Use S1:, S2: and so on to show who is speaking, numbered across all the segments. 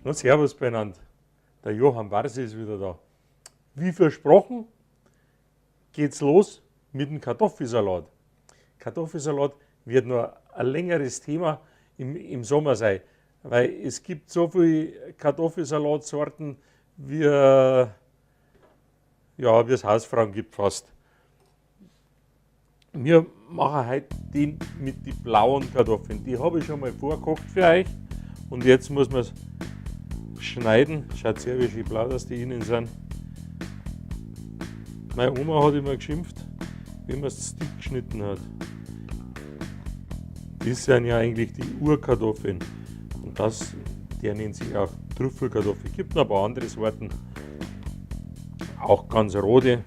S1: Na, servus beieinander. Der Johann Barse ist wieder da. Wie versprochen geht's los mit dem Kartoffelsalat. Kartoffelsalat wird noch ein längeres Thema im Sommer sein, weil es gibt so viele Kartoffelsalatsorten, wie es Hausfrauen gibt fast. Wir machen heute den mit den blauen Kartoffeln. Die habe ich schon mal vorgekocht für euch. Und jetzt muss man es schneiden. Schaut sehr, wie schön blau dass die innen sind. Meine Oma hat immer geschimpft, wie man es dick geschnitten hat. Das sind ja eigentlich die Urkartoffeln. Und der nennt sich auch Trüffelkartoffel. Es gibt noch ein paar andere Sorten. Auch ganz rote.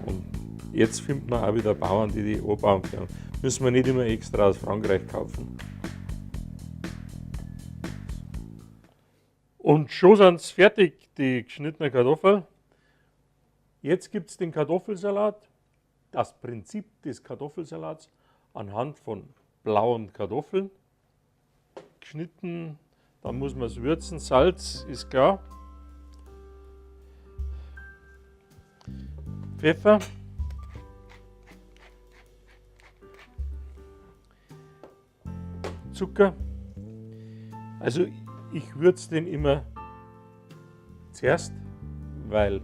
S1: Und jetzt findet man auch wieder Bauern, die anbauen können. Müssen wir nicht immer extra aus Frankreich kaufen. Und schon sind es fertig, die geschnittenen Kartoffeln. Jetzt gibt es den Kartoffelsalat. Das Prinzip des Kartoffelsalats anhand von blauen Kartoffeln. Geschnitten, dann muss man es würzen. Salz ist klar. Pfeffer. Zucker. Also ich würze den immer zuerst, weil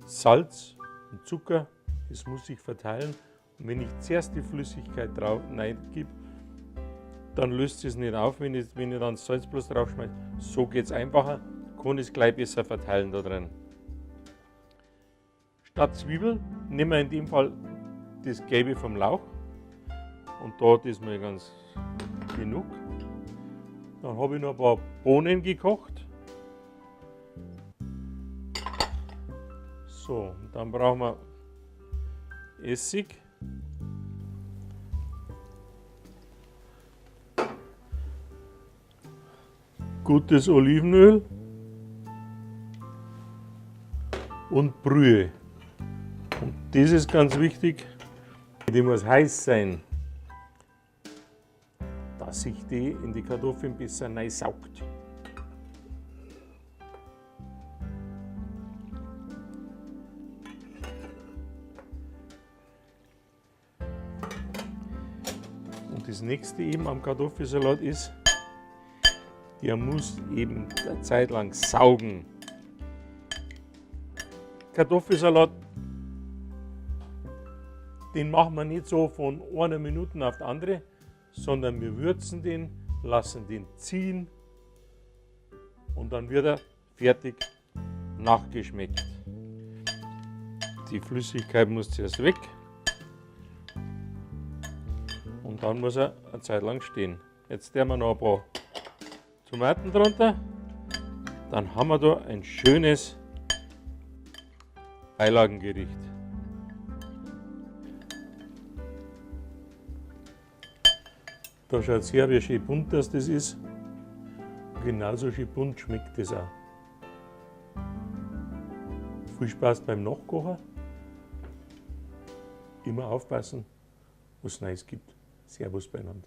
S1: Salz und Zucker, das muss sich verteilen. Und wenn ich zuerst die Flüssigkeit drauf reingebe, dann löst es nicht auf, wenn ich dann Salz bloß drauf schmeiße. So geht es einfacher, kann ich es gleich besser verteilen da drin. Statt Zwiebel nehmen wir in dem Fall das Gelbe vom Lauch. Und da ist mir ganz genug. Dann habe ich noch ein paar Bohnen gekocht. So, und dann brauchen wir Essig. Gutes Olivenöl und Brühe. Und das ist ganz wichtig, die muss heiß sein, dass sich die in die Kartoffeln besser reinsaugt. Und das nächste eben am Kartoffelsalat ist, der muss eben eine Zeit lang saugen. Kartoffelsalat, den machen wir nicht so von einer Minute auf die andere, sondern wir würzen den, lassen den ziehen und dann wird er fertig nachgeschmeckt. Die Flüssigkeit muss zuerst weg und dann muss er eine Zeit lang stehen. Jetzt tun wir noch ein paar Tomaten drunter, dann haben wir da ein schönes Beilagengericht. Da schaut es her, wie schön bunt das ist. Genauso schön bunt schmeckt das auch. Viel Spaß beim Nachkochen. Immer aufpassen, was es Neues gibt. Servus beieinander.